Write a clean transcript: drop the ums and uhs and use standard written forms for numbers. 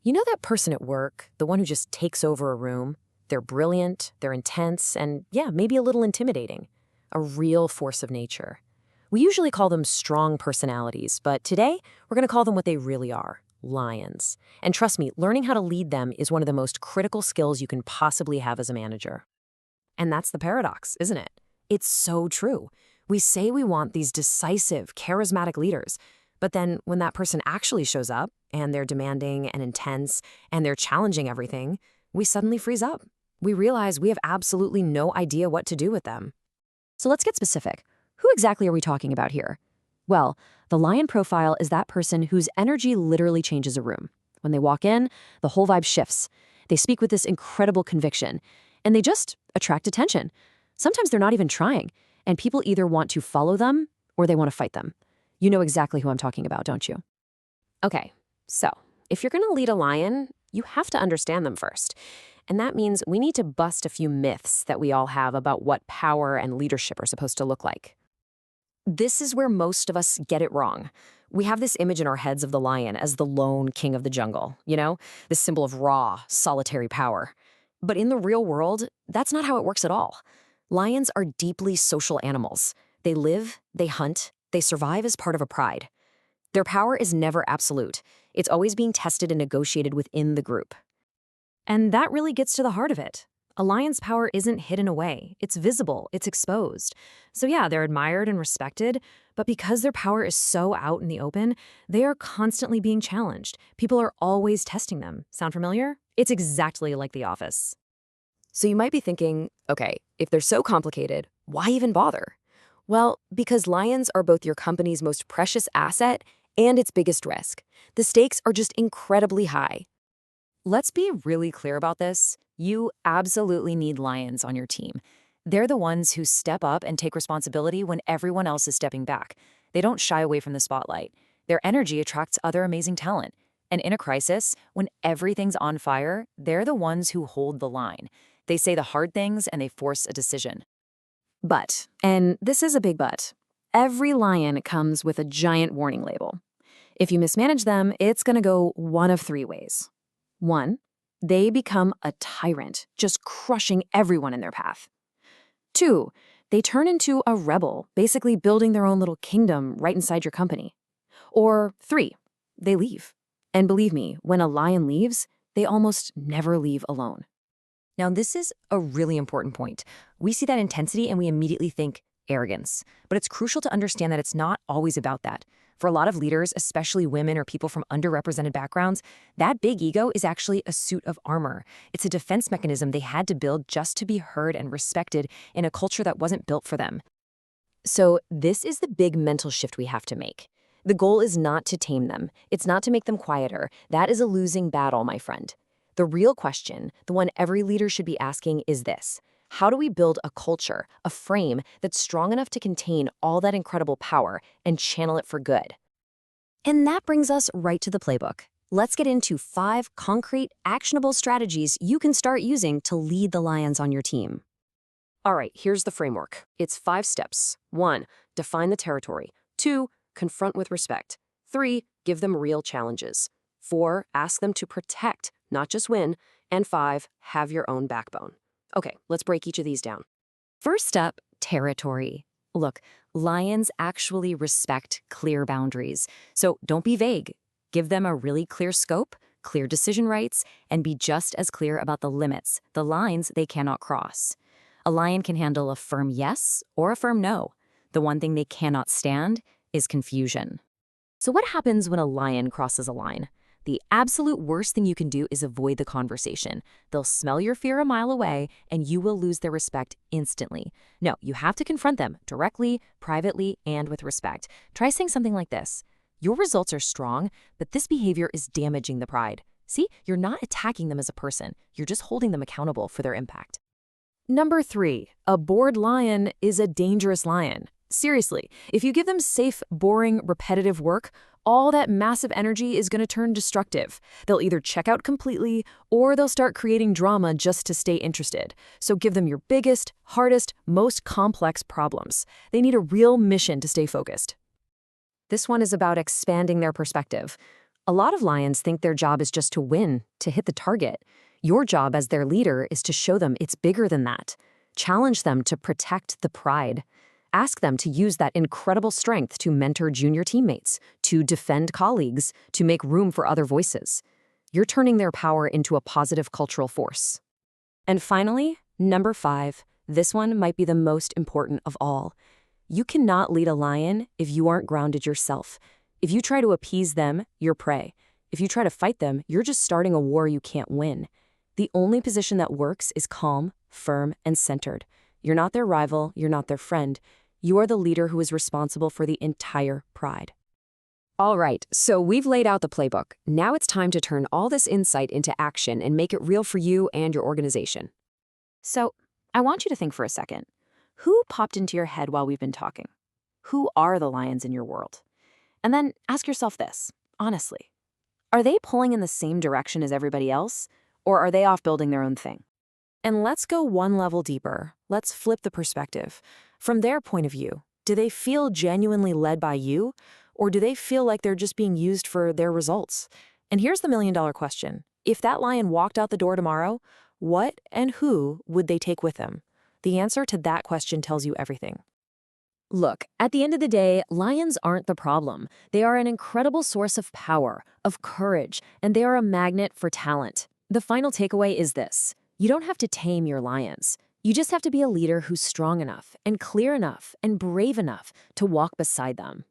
You know that person at work, the one who just takes over a room? They're brilliant, they're intense, and yeah, maybe a little intimidating. A real force of nature. We usually call them strong personalities, but today we're going to call them what they really are, lions. And trust me, learning how to lead them is one of the most critical skills you can possibly have as a manager. And that's the paradox, isn't it? It's so true. We say we want these decisive, charismatic leaders, but then when that person actually shows up, and they're demanding and intense, and they're challenging everything, we suddenly freeze up. We realize we have absolutely no idea what to do with them. So let's get specific. Who exactly are we talking about here? Well, the lion profile is that person whose energy literally changes a room. When they walk in, the whole vibe shifts. They speak with this incredible conviction, and they just attract attention. Sometimes they're not even trying, and people either want to follow them or they want to fight them. You know exactly who I'm talking about, don't you? Okay, so if you're going to lead a lion, you have to understand them first. And that means we need to bust a few myths that we all have about what power and leadership are supposed to look like. This is where most of us get it wrong. We have this image in our heads of the lion as the lone king of the jungle, this symbol of raw, solitary power. But in the real world, that's not how it works at all. Lions are deeply social animals. They live, they hunt, they survive as part of a pride. Their power is never absolute. It's always being tested and negotiated within the group. And that really gets to the heart of it. A lion's power isn't hidden away. It's visible, it's exposed. So yeah, they're admired and respected, but because their power is so out in the open, they are constantly being challenged. People are always testing them. Sound familiar? It's exactly like The Office. So you might be thinking, okay, if they're so complicated, why even bother? Well, because lions are both your company's most precious asset and its biggest risk. The stakes are just incredibly high. Let's be really clear about this. You absolutely need lions on your team. They're the ones who step up and take responsibility when everyone else is stepping back. They don't shy away from the spotlight. Their energy attracts other amazing talent. And in a crisis, when everything's on fire, they're the ones who hold the line. They say the hard things and they force a decision. But, and this is a big but, every lion comes with a giant warning label. If you mismanage them, it's going to go one of three ways. 1, they become a tyrant, just crushing everyone in their path. 2, they turn into a rebel, basically building their own little kingdom right inside your company. Or 3, they leave. And believe me, when a lion leaves, they almost never leave alone. Now, this is a really important point. We see that intensity and we immediately think arrogance. But it's crucial to understand that it's not always about that. For a lot of leaders, especially women or people from underrepresented backgrounds, that big ego is actually a suit of armor. It's a defense mechanism they had to build just to be heard and respected in a culture that wasn't built for them. So this is the big mental shift we have to make. The goal is not to tame them. It's not to make them quieter. That is a losing battle, my friend. The real question, the one every leader should be asking, is this. How do we build a culture, a frame that's strong enough to contain all that incredible power and channel it for good? And that brings us right to the playbook. Let's get into 5 concrete, actionable strategies you can start using to lead the lions on your team. All right, here's the framework. It's 5 steps. 1, define the territory. 2, confront with respect. 3, give them real challenges. 4, ask them to protect, not just win. And 5, have your own backbone. Okay, let's break each of these down. First up, territory. Look, lions actually respect clear boundaries. So don't be vague. Give them a really clear scope, clear decision rights, and be just as clear about the limits, the lines they cannot cross. A lion can handle a firm yes or a firm no. The one thing they cannot stand is confusion. So what happens when a lion crosses a line? The absolute worst thing you can do is avoid the conversation. They'll smell your fear a mile away, and you will lose their respect instantly. No, you have to confront them directly, privately, and with respect. Try saying something like this. Your results are strong, but this behavior is damaging the pride. See, you're not attacking them as a person. You're just holding them accountable for their impact. Number 3, a bored lion is a dangerous lion. Seriously, if you give them safe, boring, repetitive work, all that massive energy is going to turn destructive. They'll either check out completely or they'll start creating drama just to stay interested. So give them your biggest, hardest, most complex problems. They need a real mission to stay focused. This one is about expanding their perspective. A lot of lions think their job is just to win, to hit the target. Your job as their leader is to show them it's bigger than that. Challenge them to protect the pride. Ask them to use that incredible strength to mentor junior teammates, to defend colleagues, to make room for other voices. You're turning their power into a positive cultural force. And finally, number 5, this one might be the most important of all. You cannot lead a lion if you aren't grounded yourself. If you try to appease them, you're prey. If you try to fight them, you're just starting a war you can't win. The only position that works is calm, firm, and centered. You're not their rival, you're not their friend. You are the leader who is responsible for the entire pride. All right, so we've laid out the playbook. Now it's time to turn all this insight into action and make it real for you and your organization. So, I want you to think for a second. Who popped into your head while we've been talking? Who are the lions in your world? And then ask yourself this, honestly. Are they pulling in the same direction as everybody else, or are they off building their own thing? And let's go one level deeper. Let's flip the perspective. From their point of view, do they feel genuinely led by you, or do they feel like they're just being used for their results? And here's the million-dollar question. If that lion walked out the door tomorrow, what and who would they take with them? The answer to that question tells you everything. Look, at the end of the day, lions aren't the problem. They are an incredible source of power, of courage, and they are a magnet for talent. The final takeaway is this. You don't have to tame your lions. You just have to be a leader who's strong enough and clear enough and brave enough to walk beside them.